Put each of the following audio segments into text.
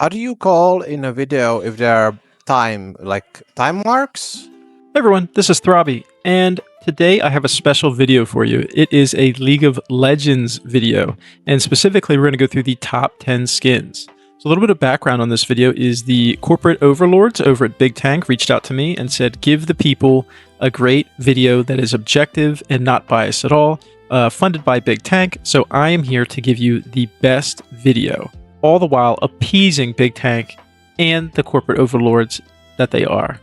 How do you call in a video if there are time marks? Hey everyone, this is Throbby, and today I have a special video for you. It is a League of Legends video, and specifically we're going to go through the top 10 skins. So a little bit of background on this video is the corporate overlords over at Big Tank reached out to me and said, give the people a great video that is objective and not biased at all, funded by Big Tank, so I am here to give you the best video, all the while appeasing Big Tank and the corporate overlords that they are.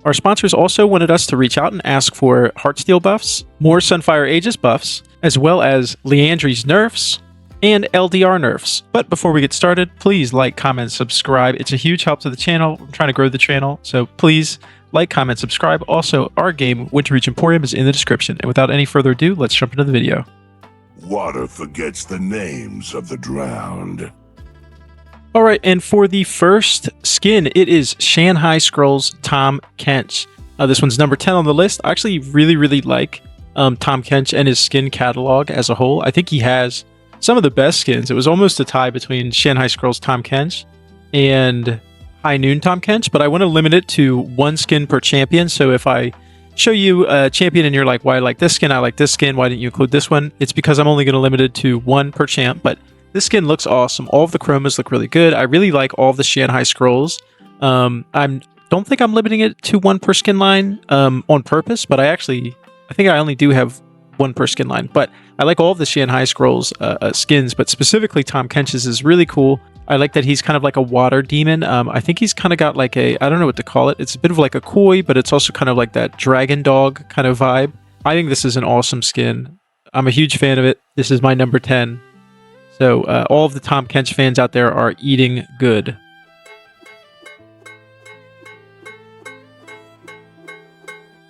Our sponsors also wanted us to reach out and ask for Heartsteel buffs, more Sunfire Aegis buffs, as well as Liandry's nerfs and LDR nerfs. But before we get started, please like, comment, subscribe. It's a huge help to the channel. I'm trying to grow the channel, so please like, comment, subscribe. Also, our game, Winterreach Emporium, is in the description. And without any further ado, let's jump into the video. Water forgets the names of the drowned. All right, and for the first skin, it is Shanghai Scrolls Tahm Kench. This one's number 10 on the list. I actually really like Tahm Kench and his skin catalog as a whole. I think he has some of the best skins. It was almost a tie between Shanghai Scrolls Tahm Kench and High Noon Tahm Kench, but I want to limit it to one skin per champion. So if I show you a champion and you're like, why I like this skin, I like this skin, why didn't you include this one? It's because I'm only going to limit it to one per champ, but this skin looks awesome. All of the chromas look really good. I really like all of the Shanghai Scrolls. I don't think I'm limiting it to one per skin line on purpose, but I think I only do have one per skin line. But I like all of the Shanghai Scrolls skins, but specifically Tahm Kench's is really cool. I like that he's kind of like a water demon. I think he's kind of got like I don't know what to call it. It's a bit of like a koi, but it's also kind of like that dragon dog kind of vibe. I think this is an awesome skin. I'm a huge fan of it. This is my number 10. So all of the Tahm Kench fans out there are eating good.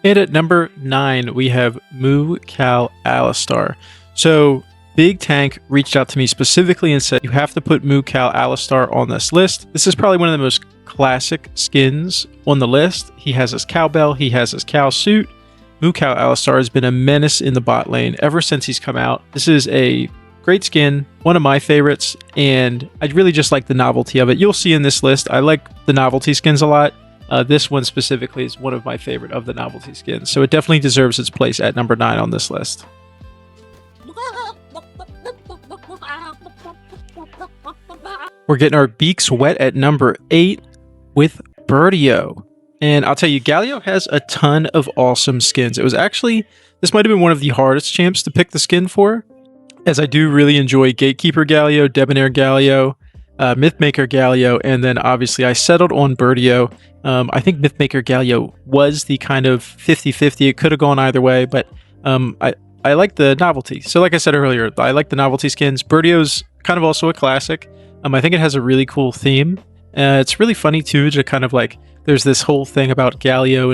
And at number 9, we have Alistar. So Big Tank reached out to me specifically and said, you have to put Alistar on this list. This is probably one of the most classic skins on the list. He has his cowbell, he has his cow suit. Alistar has been a menace in the bot lane ever since he's come out. This is a great skin, one of my favorites, and I really just like the novelty of it. You'll see in this list, I like the novelty skins a lot. This one specifically is one of my favorite of the novelty skins, so it definitely deserves its place at number 9 on this list. We're getting our beaks wet at number 8 with Birdio. And I'll tell you, Galio has a ton of awesome skins. This might have been one of the hardest champs to pick the skin for, as I do really enjoy Gatekeeper Galio, Debonair Galio, Mythmaker Galio, and then obviously I settled on Birdio. I think Mythmaker Galio was the kind of 50-50. It could have gone either way, but I like the novelty. So like I said earlier, I like the novelty skins. Birdio's kind of also a classic. I think it has a really cool theme. It's really funny too, to kind of like, there's this whole thing about Galio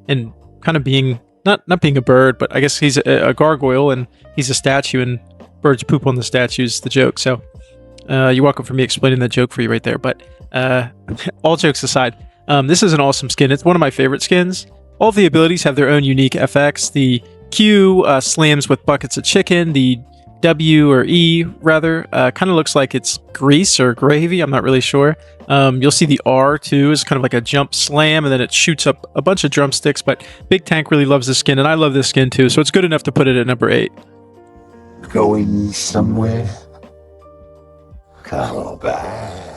and kind of being, not being a bird, but I guess he's a gargoyle and he's a statue and birds poop on the statues, the joke. So you're welcome for me explaining that joke for you right there. But all jokes aside, this is an awesome skin. It's one of my favorite skins. All of the abilities have their own unique FX. The Q slams with buckets of chicken. The W or E rather kind of looks like it's grease or gravy. I'm not really sure. You'll see the R too is kind of like a jump slam, and then it shoots up a bunch of drumsticks. But Big Tank really loves this skin, and I love this skin too. So it's good enough to put it at number 8. Going somewhere? Come back.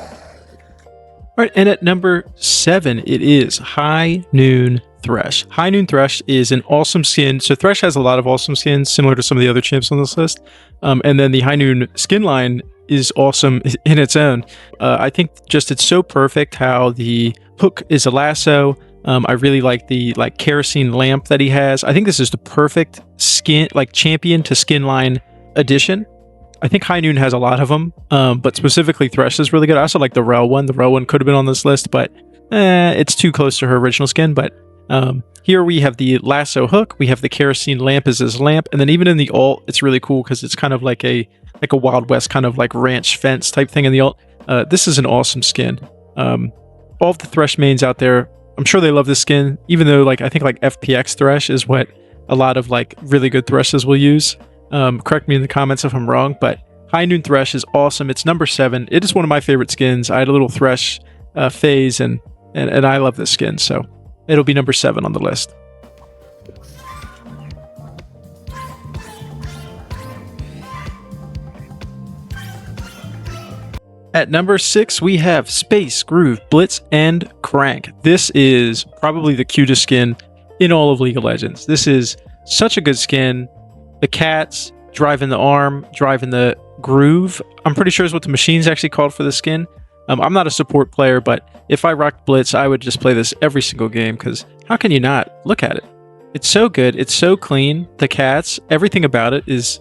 All right, and at number 7, it is High Noon Thresh. High Noon Thresh is an awesome skin. So Thresh has a lot of awesome skins, similar to some of the other champs on this list. And then the High Noon skin line is awesome in its own. I think just it's so perfect how the hook is a lasso. I really like the kerosene lamp that he has. I think this is the perfect skin, champion to skin line addition. I think High Noon has a lot of them, but specifically Thresh is really good. I also like the Rel one. The Rel one could have been on this list, but it's too close to her original skin. But here we have the lasso hook, we have the kerosene lamp as his lamp, and then even in the ult, it's really cool because it's kind of like a Wild West kind of like ranch fence type thing in the ult. This is an awesome skin. All of the Thresh mains out there, I'm sure they love this skin, even though I think FPX Thresh is what a lot of really good Threshes will use. Correct me in the comments if I'm wrong, but High Noon Thresh is awesome. It's number 7. It is one of my favorite skins. I had a little Thresh phase, and I love this skin, so it'll be number 7 on the list. At number 6, we have Space, Groove, Blitz, and Crank. This is probably the cutest skin in all of League of Legends. This is such a good skin. The cats, driving the arm, driving the groove. I'm pretty sure is what the machine's actually called for the skin. I'm not a support player, but if I rocked Blitz, I would just play this every single game, because how can you not? Look at it. It's so good. It's so clean. The cats, everything about it is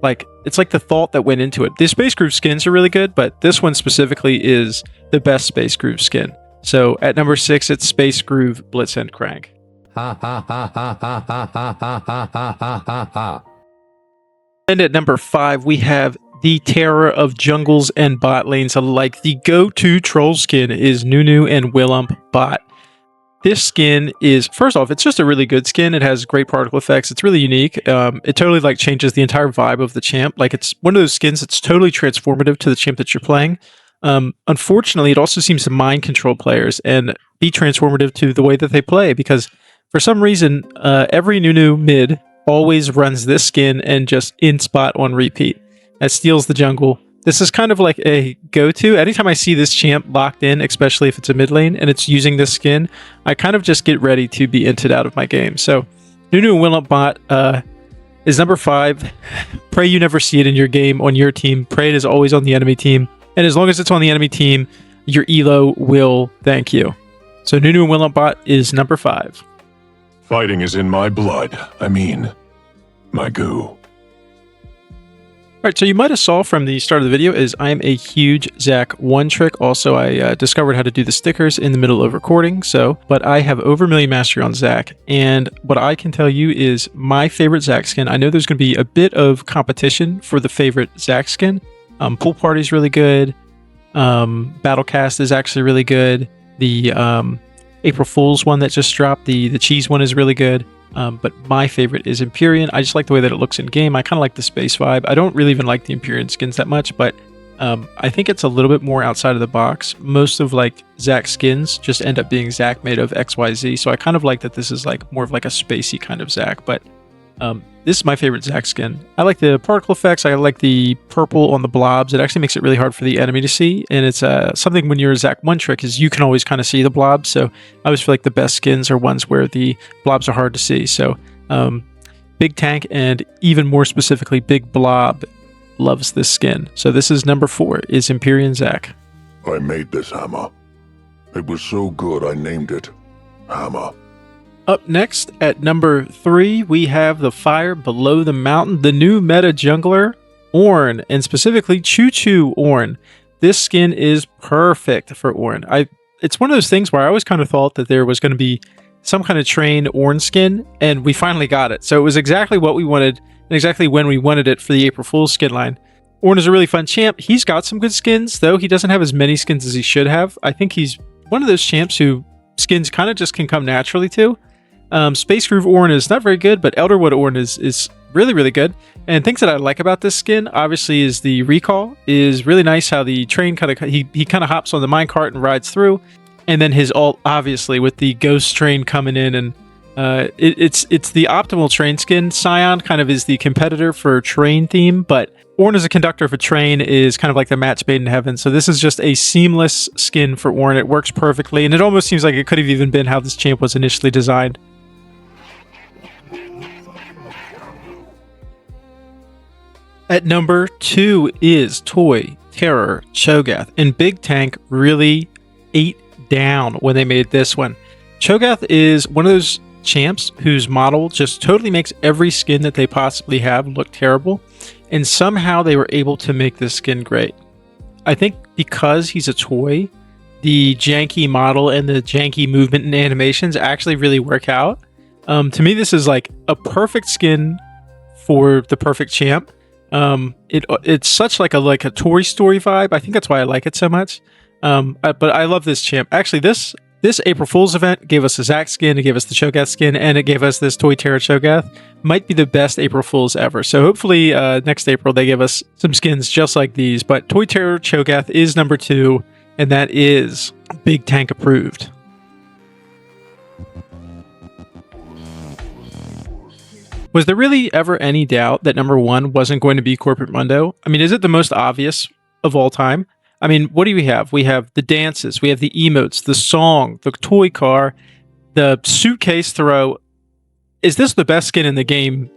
like, it's like the thought that went into it. The Space Groove skins are really good, but this one specifically is the best Space Groove skin. So at number 6, it's Space Groove, Blitz, and Crank. Ha ha ha ha ha ha ha ha ha ha ha ha. And at number 5, we have the terror of jungles and bot lanes alike. The go-to troll skin is Nunu and Willump bot. This skin is, first off, it's just a really good skin. It has great particle effects. It's really unique. It totally like changes the entire vibe of the champ. Like, it's one of those skins that's totally transformative to the champ that you're playing. Unfortunately, it also seems to mind control players and be transformative to the way that they play, because for some reason, every Nunu mid always runs this skin and just in spot on repeat. That steals the jungle. This is kind of like a go-to. Anytime I see this champ locked in, especially if it's a mid lane and it's using this skin, I kind of just get ready to be inted out of my game. So Nunu and Willump bot is number 5. Pray you never see it in your game on your team. Pray it is always on the enemy team. And as long as it's on the enemy team, your elo will thank you. So Nunu and Willump bot is number 5. Fighting is in my blood. I mean, my goo. All right, so you might have saw from the start of the video is I am a huge Zac one trick. Also, I discovered how to do the stickers in the middle of recording. But I have over 1 million mastery on Zac, and what I can tell you is my favorite Zac skin. I know there's going to be a bit of competition for the favorite Zac skin. Pool Party is really good. Battlecast is actually really good. The April Fool's one that just dropped, the cheese one, is really good. But my favorite is Empyrean. I just like the way that it looks in game. I kind of like the space vibe. I don't really even like the Empyrean skins that much, but I think it's a little bit more outside of the box. Most of like Zac skins just end up being Zac made of XYZ, so I kind of like that this is like more of like a spacey kind of Zac, but this is my favorite Zac skin. I like the particle effects. I like the purple on the blobs. It actually makes it really hard for the enemy to see, and it's something when you're a Zac one trick is you can always kind of see the blobs, so I always feel like the best skins are ones where the blobs are hard to see. So Big Tank, and even more specifically Big Blob, loves this skin. So this is number 4, is Empyrean Zac. I made this hammer. It was so good I named it Hammer. Up next, at number 3, we have the Fire Below the Mountain, the new meta jungler, Ornn, and specifically Choo Choo Ornn. This skin is perfect for Ornn. It's one of those things where I always kind of thought that there was going to be some kind of trained Ornn skin, and we finally got it. So it was exactly what we wanted, and exactly when we wanted it for the April Fool's skin line. Ornn is a really fun champ. He's got some good skins, though he doesn't have as many skins as he should have. I think he's one of those champs who skins kind of just can come naturally to. Space Groove Ornn is not very good, but Elderwood Ornn is really, really good. And things that I like about this skin, obviously, is the recall is really nice. How the train kind of he kind of hops on the minecart and rides through, and then his ult, obviously, with the ghost train coming in, and it's the optimal train skin. Scion kind of is the competitor for train theme, but Ornn as a conductor of a train is kind of like the match made in heaven. So this is just a seamless skin for Ornn. It works perfectly, and it almost seems like it could have even been how this champ was initially designed. At number 2 is Toy Terror Cho'Gath, and Big Tank really ate down when they made this one. Cho'Gath is one of those champs whose model just totally makes every skin that they possibly have look terrible, and somehow they were able to make this skin great. I think because he's a toy, the janky model and the janky movement and animations actually really work out. To me, this is like a perfect skin for the perfect champ. It's such like a Toy Story vibe. I think that's why I like it so much. But I love this champ. Actually, this this April Fool's event gave us the Zac skin, it gave us the Cho'Gath skin, and it gave us this Toy Terror Cho'Gath. Might be the best April Fool's ever. So hopefully next April they give us some skins just like these. But Toy Terror Cho'Gath is number 2, and that is Big Tank approved. Was there really ever any doubt that number 1 wasn't going to be Corporate Mundo? I mean, is it the most obvious of all time? I mean, what do we have? We have the dances, we have the emotes, the song, the toy car, the suitcase throw. Is this the best skin in the game?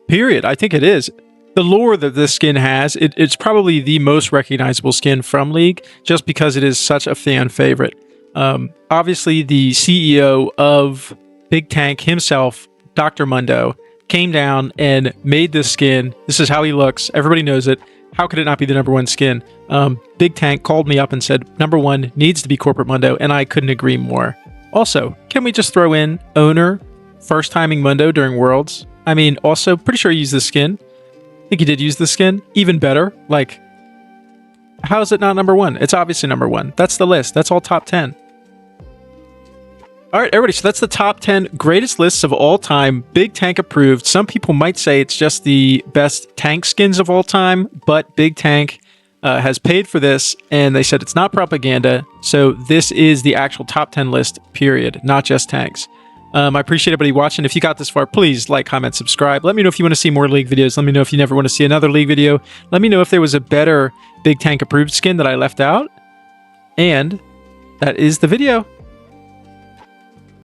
Period. I think it is. The lore that this skin has, it's probably the most recognizable skin from League, just because it is such a fan favorite. Obviously, the CEO of Big Tank himself, Dr. Mundo, came down and made this skin. This is how he looks. Everybody knows it. How could it not be the number 1 skin? Big Tank called me up and said, number 1 needs to be Corporate Mundo, and I couldn't agree more. Also, can we just throw in owner, first timing Mundo during Worlds? I mean, also, pretty sure he used this skin. I think he did use this skin. Even better. Like, how is it not number 1? It's obviously number 1. That's the list. That's all top 10. All right, everybody, so that's the top 10 greatest lists of all time, Big Tank approved. Some people might say it's just the best tank skins of all time, but Big Tank has paid for this, and they said it's not propaganda, so this is the actual top 10 list, period, not just tanks. I appreciate everybody watching. If you got this far, please like, comment, subscribe. Let me know if you want to see more League videos. Let me know if you never want to see another League video. Let me know if there was a better Big Tank approved skin that I left out. And that is the video.